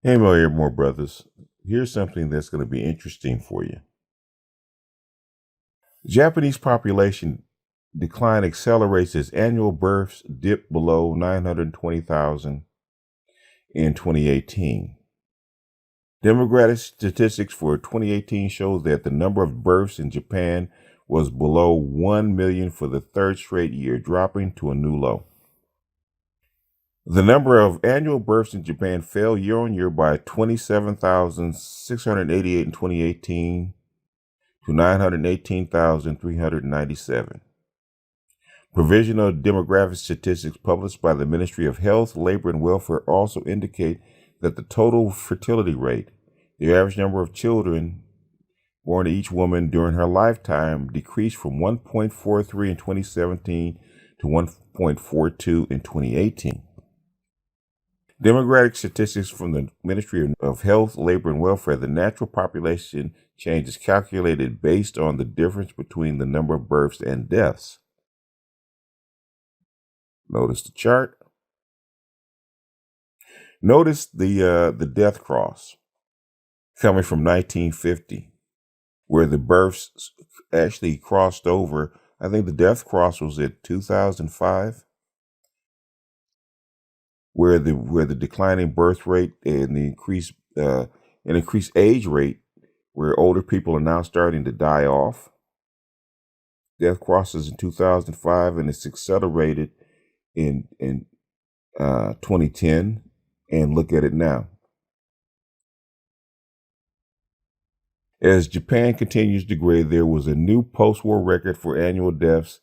Hey, IBMOR brothers. Here's something that's going to be interesting for you. Japanese population decline accelerates as annual births dip below 920,000 in 2018. Demographic statistics for 2018 shows that the number of births in Japan was below 1 million for the third straight year, dropping to a new low. The number of annual births in Japan fell year on year by 27,688 in 2018 to 918,397. Provisional demographic statistics published by the Ministry of Health, Labor, and Welfare also indicate that the total fertility rate, the average number of children born to each woman during her lifetime, decreased from 1.43 in 2017 to 1.42 in 2018. Demographic statistics from the Ministry of Health, Labor, and Welfare, the natural population change is calculated based on the difference between the number of births and deaths. Notice the chart. Notice the death cross coming from 1950, where the births actually crossed over. I think the death cross was at 2005. Where the declining birth rate and the increased age rate, where older people are now starting to die off. Death crosses in 2005, and it's accelerated in 2010. And look at it now. As Japan continues to degrade, there was a new post-war record for annual deaths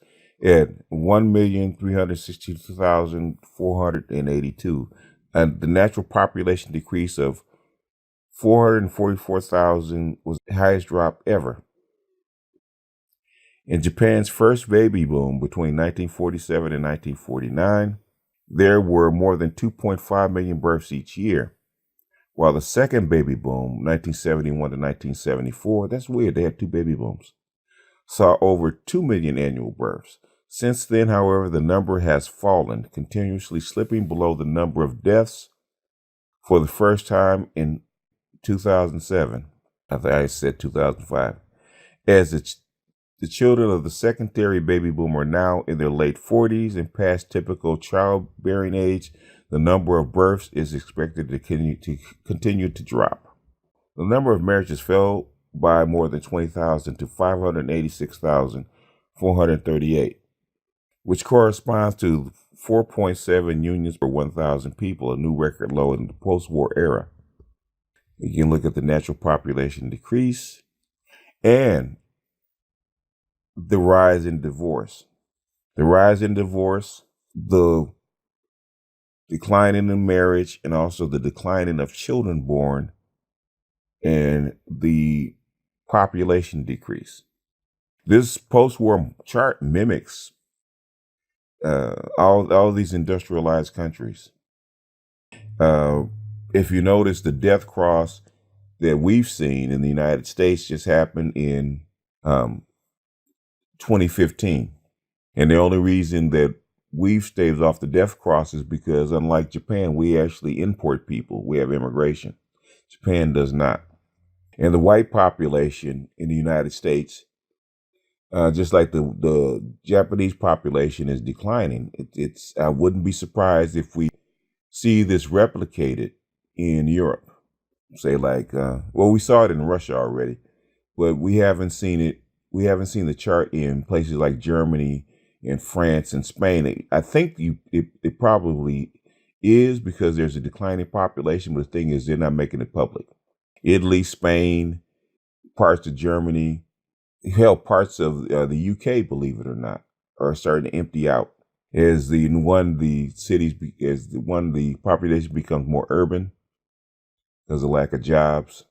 at 1,362,482, and the natural population decrease of 444,000 was the highest drop ever. In Japan's first baby boom between 1947 and 1949, there were more than 2.5 million births each year. While the second baby boom, 1971 to 1974, that's weird, they had two baby booms, saw over 2 million annual births. Since then, however, the number has fallen, continuously slipping below the number of deaths for the first time in 2007. I think I said 2005. As the children of the secondary baby boom are now in their late 40s and past typical childbearing age, the number of births is expected to continue to drop. The number of marriages fell by more than 20,000 to 586,438, which corresponds to 4.7 unions per 1,000 people, a new record low in the post-war era. You can look at the natural population decrease and the rise in divorce. The rise in divorce, the declining in marriage, and also the declining of children born, and the population decrease. This post-war chart mimics all these industrialized countries. If you notice, the death cross that we've seen in the United States just happened in 2015. And the only reason that we've staved off the death cross is because, unlike Japan, we actually import people. We have immigration. Japan does not. And the white population in the United States, just like the Japanese population, is declining. I wouldn't be surprised if we see this replicated in Europe. Say we saw it in Russia already, but we haven't seen it. We haven't seen the chart in places like Germany and France and Spain. I think it probably is because there's a declining population, but the thing is they're not making it public. Italy, Spain, parts of Germany, hell, parts of the UK, believe it or not, are starting to empty out as the population becomes more urban because of lack of jobs,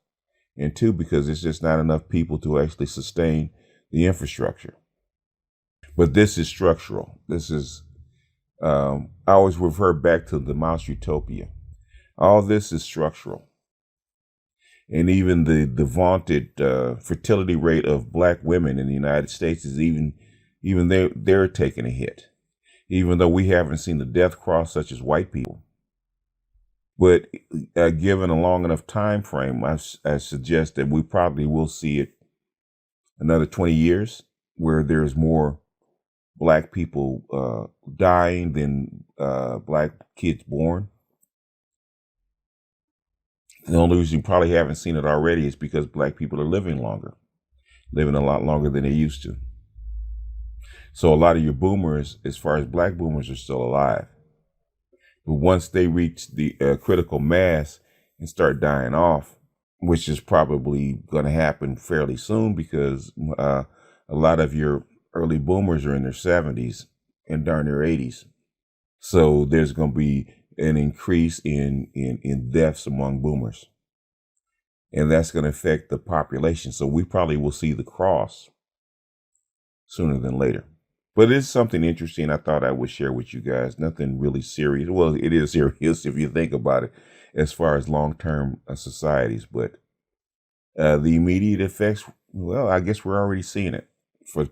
and two, because there's just not enough people to actually sustain the infrastructure. But this is structural. This is, I always refer back to the mouse utopia. All this is structural. And even the vaunted fertility rate of black women in the United States is even they're taking a hit, even though we haven't seen the death cross such as white people. But given a long enough time frame, I suggest that we probably will see it another 20 years where there's more black people dying than black kids born. The only reason you probably haven't seen it already is because black people are living longer, living a lot longer than they used to. So a lot of your boomers, as far as black boomers, are still alive. But once they reach the critical mass and start dying off, which is probably going to happen fairly soon because a lot of your early boomers are in their 70s and darn near 80s. So there's going to be an increase in deaths among boomers. And that's going to affect the population. So we probably will see the cross sooner than later. But it's something interesting I thought I would share with you guys. Nothing really serious. Well, it is serious if you think about it as far as long-term societies. But the immediate effects, well, I guess we're already seeing it. For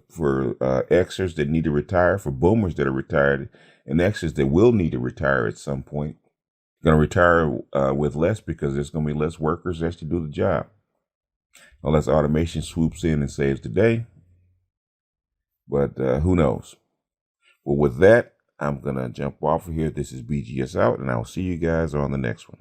Xers that need to retire, for boomers that are retired, and Xers that will need to retire at some point. Going to retire with less because there's going to be less workers to actually do the job. Unless automation swoops in and saves the day. But who knows? Well, with that, I'm going to jump off of here. This is BGS out, and I'll see you guys on the next one.